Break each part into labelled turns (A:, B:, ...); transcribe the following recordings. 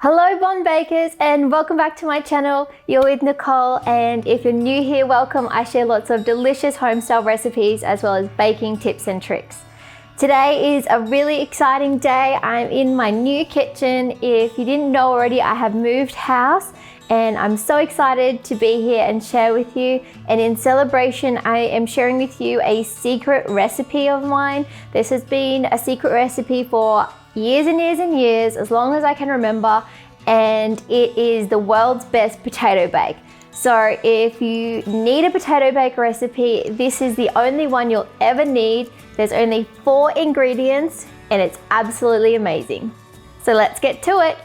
A: Hello Bon Bakers and welcome back to my channel. You're with Nicole, and if you're new here, welcome. I share lots of delicious home-style recipes as well as baking tips and tricks. Today is a really exciting day. I'm in my new kitchen. If you didn't know already, I have moved house and I'm so excited to be here and share with you. And in celebration, I am sharing with you a secret recipe of mine. This has been a secret recipe for years and years and years, as long as I can remember, and it is the world's best potato bake. So if you need a potato bake recipe, this is the only one you'll ever need. There's only 4 ingredients and it's absolutely amazing. So let's get to it.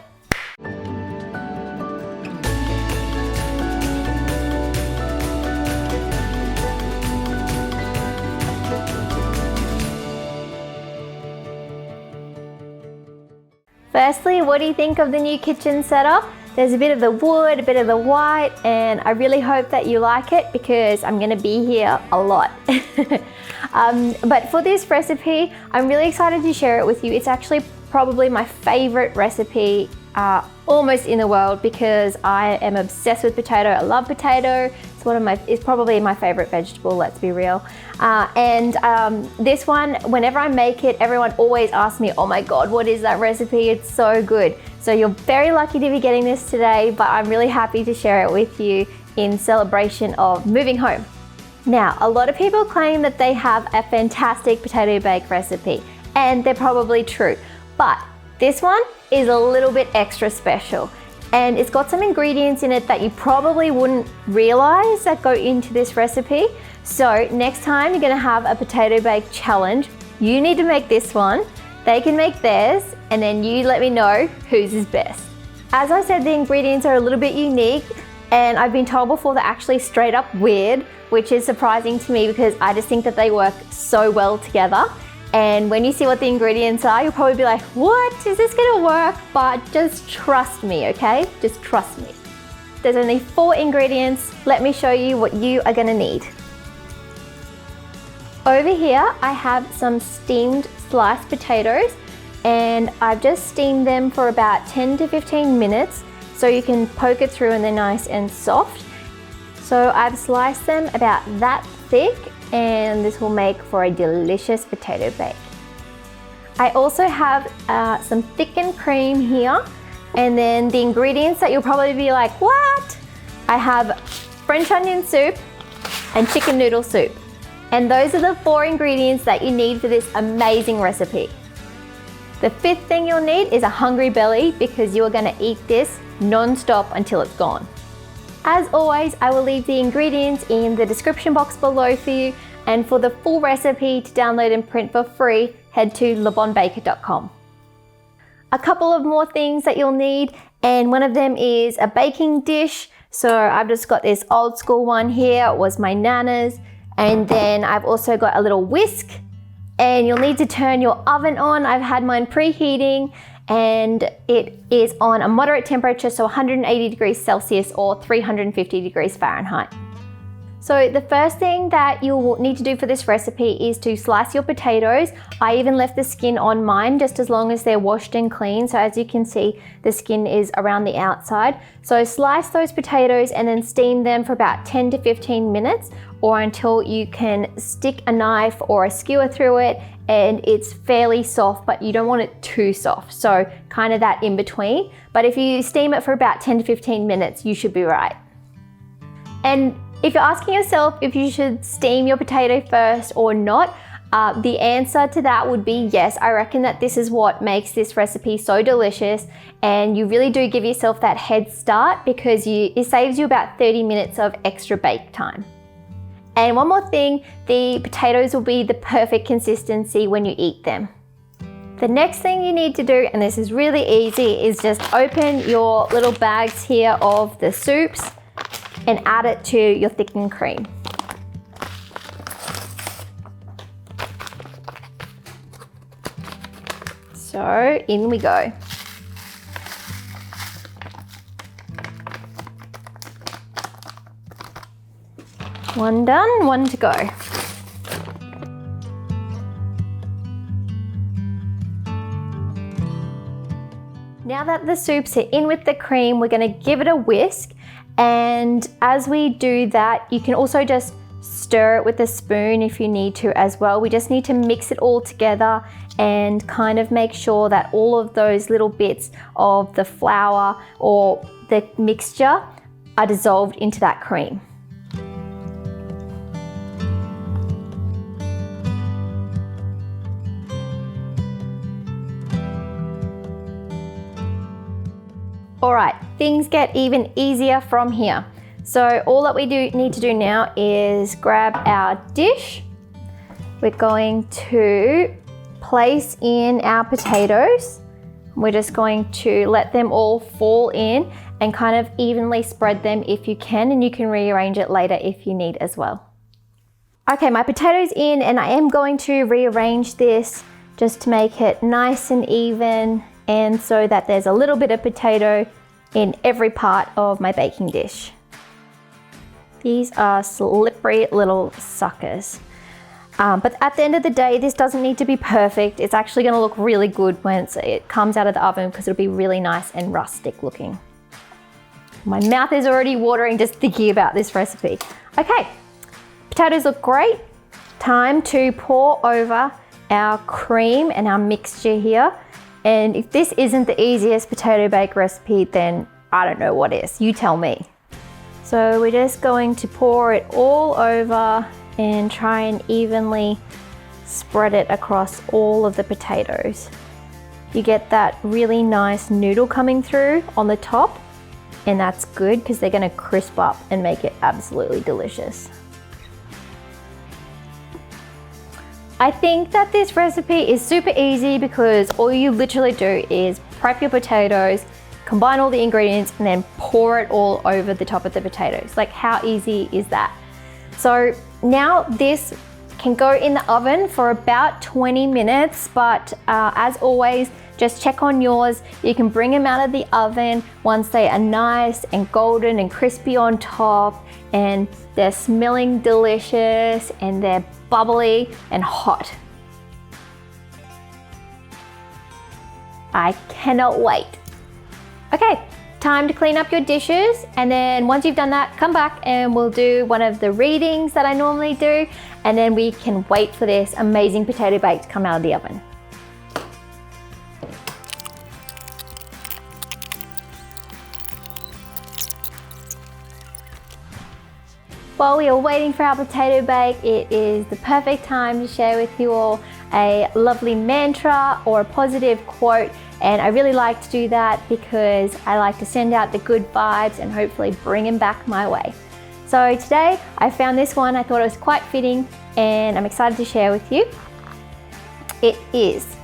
A: Firstly, what do you think of the new kitchen setup? There's a bit of the wood, a bit of the white, and I really hope that you like it because I'm gonna be here a lot. But for this recipe, I'm really excited to share it with you. It's actually probably my favorite recipe almost in the world because I am obsessed with potato. I love potato. It's probably my favorite vegetable, let's be real. This one, whenever I make it, everyone always asks me, oh my God, what is that recipe? It's so good. So you're very lucky to be getting this today, but I'm really happy to share it with you in celebration of moving home. Now, a lot of people claim that they have a fantastic potato bake recipe, and they're probably true, but this one is a little bit extra special. And it's got some ingredients in it that you probably wouldn't realize that go into this recipe. So next time you're gonna have a potato bake challenge, you need to make this one, they can make theirs, and then you let me know whose is best. As I said, the ingredients are a little bit unique, and I've been told before they're actually straight up weird, which is surprising to me because I just think that they work so well together. And when you see what the ingredients are, you'll probably be like, what? Is this gonna work? But just trust me, okay? Just trust me. There's only 4 ingredients. Let me show you what you are gonna need. Over here, I have some steamed sliced potatoes, and I've just steamed them for about 10 to 15 minutes so you can poke it through and they're nice and soft. So I've sliced them about that thick, and this will make for a delicious potato bake. I also have some thickened cream here, and then the ingredients that you'll probably be like, what? I have French onion soup and chicken noodle soup. And those are the 4 ingredients that you need for this amazing recipe. The 5th thing you'll need is a hungry belly because you are gonna eat this non-stop until it's gone. As always, I will leave the ingredients in the description box below for you, and for the full recipe to download and print for free, head to lebonbaker.com. A couple of more things that you'll need, and one of them is a baking dish. So I've just got this old school one here, it was my nana's, and then I've also got a little whisk, and you'll need to turn your oven on. I've had mine preheating, and it is on a moderate temperature, so 180 degrees Celsius or 350 degrees Fahrenheit. So the first thing that you'll need to do for this recipe is to slice your potatoes. I even left the skin on mine just as long as they're washed and clean. So as you can see, the skin is around the outside. So slice those potatoes and then steam them for about 10 to 15 minutes or until you can stick a knife or a skewer through it and it's fairly soft, but you don't want it too soft. So kind of that in between. But if you steam it for about 10 to 15 minutes, you should be right. And if you're asking yourself if you should steam your potato first or not, the answer to that would be yes. I reckon that this is what makes this recipe so delicious, and you really do give yourself that head start because it saves you about 30 minutes of extra bake time. And one more thing, the potatoes will be the perfect consistency when you eat them. The next thing you need to do, and this is really easy, is just open your little bags here of the soups and add it to your thickened cream. So in we go. One done, one to go. Now now that the soups are in with the cream, we're gonna give it a whisk. And as we do that, you can also just stir it with a spoon if you need to as well. We just need to mix it all together and kind of make sure that all of those little bits of the flour or the mixture are dissolved into that cream. All right, things get even easier from here. So all that we need to do now is grab our dish. We're going to place in our potatoes. We're just going to let them all fall in and kind of evenly spread them if you can, and you can rearrange it later if you need as well. Okay, my potatoes in, and I am going to rearrange this just to make it nice and even, and so that there's a little bit of potato in every part of my baking dish. These are slippery little suckers. But at the end of the day, this doesn't need to be perfect. It's actually gonna look really good when it comes out of the oven because it'll be really nice and rustic looking. My mouth is already watering just thinking about this recipe. Okay, potatoes look great. Time to pour over our cream and our mixture here. And if this isn't the easiest potato bake recipe, then I don't know what is. You tell me. So we're just going to pour it all over and try and evenly spread it across all of the potatoes. You get that really nice noodle coming through on the top, and that's good because they're gonna crisp up and make it absolutely delicious. I think that this recipe is super easy because all you literally do is prep your potatoes, combine all the ingredients, and then pour it all over the top of the potatoes. Like, how easy is that? So now this can go in the oven for about 20 minutes, but as always, just check on yours. You can bring them out of the oven once they are nice and golden and crispy on top, and they're smelling delicious and they're bubbly and hot. I cannot wait. Okay, time to clean up your dishes, and then once you've done that, come back and we'll do one of the readings that I normally do, and then we can wait for this amazing potato bake to come out of the oven. While we are waiting for our potato bake, it is the perfect time to share with you all a lovely mantra or a positive quote. And I really like to do that because I like to send out the good vibes and hopefully bring them back my way. So today I found this one, I thought it was quite fitting, and I'm excited to share with you. It is,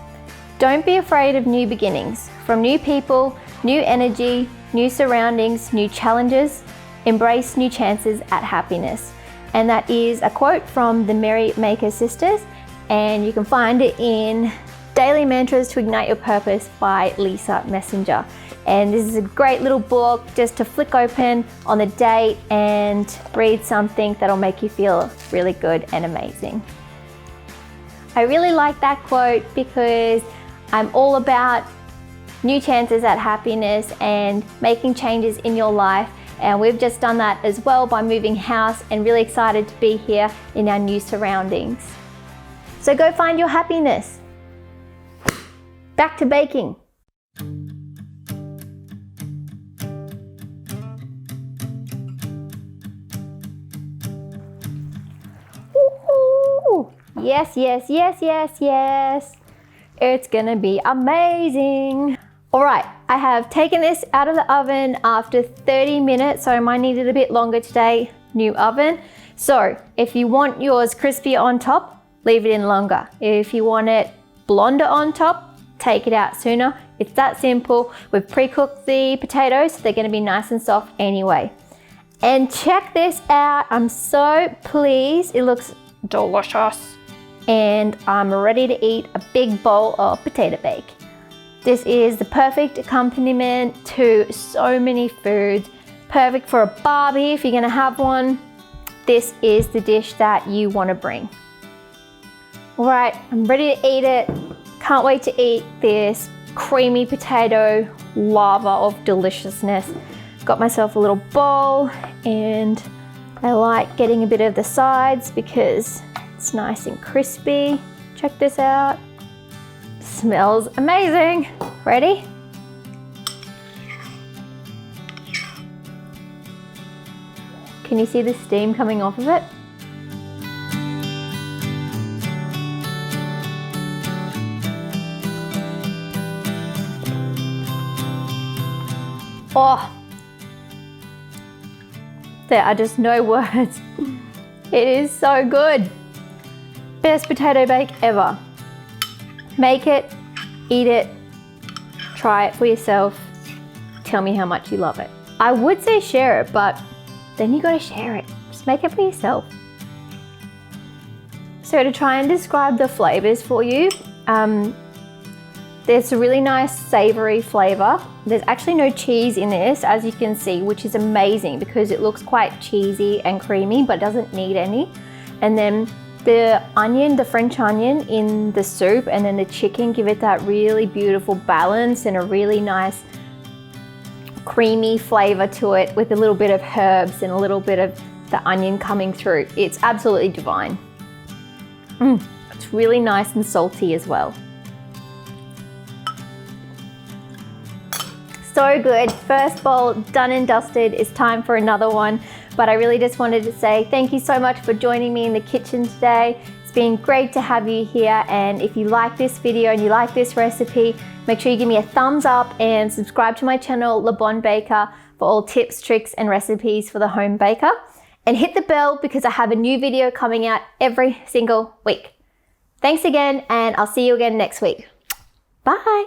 A: don't be afraid of new beginnings. From new people, new energy, new surroundings, new challenges, embrace new chances at happiness. And that is a quote from the Merry Maker Sisters, and you can find it in Daily Mantras to Ignite Your Purpose by Lisa Messenger. And this is a great little book just to flick open on the day and read something that'll make you feel really good and amazing. I really like that quote because I'm all about new chances at happiness and making changes in your life. And we've just done that as well by moving house, and really excited to be here in our new surroundings. So go find your happiness. Back to baking. Ooh, yes, yes, yes, yes, yes. It's gonna be amazing. All right, I have taken this out of the oven after 30 minutes, so mine needed a bit longer today, new oven. So if you want yours crispy on top, leave it in longer. If you want it blonder on top, take it out sooner. It's that simple. We've pre-cooked the potatoes, so they're gonna be nice and soft anyway. And check this out, I'm so pleased. It looks delicious. And I'm ready to eat a big bowl of potato bake. This is the perfect accompaniment to so many foods. Perfect for a barbie if you're gonna have one. This is the dish that you wanna bring. All right, I'm ready to eat it. Can't wait to eat this creamy potato lava of deliciousness. Got myself a little bowl, and I like getting a bit of the sides because it's nice and crispy. Check this out. Smells amazing. Ready? Can you see the steam coming off of it? Oh, there are just no words. It is so good. Best potato bake ever. Make it, eat it, try it for yourself. Tell me how much you love it. I would say share it, but then you gotta share it. Just make it for yourself. So to try and describe the flavors for you, there's a really nice savory flavor. There's actually no cheese in this, as you can see, which is amazing because it looks quite cheesy and creamy, but doesn't need any. And then the onion, the French onion in the soup, and then the chicken give it that really beautiful balance and a really nice creamy flavor to it with a little bit of herbs and a little bit of the onion coming through. It's absolutely divine. It's really nice and salty as well. So good. First bowl done and dusted. It's time for another one. But I really just wanted to say thank you so much for joining me in the kitchen today. It's been great to have you here. And if you like this video and you like this recipe, make sure you give me a thumbs up and subscribe to my channel, Le Bon Baker, for all tips, tricks, and recipes for the home baker. And hit the bell because I have a new video coming out every single week. Thanks again, and I'll see you again next week. Bye.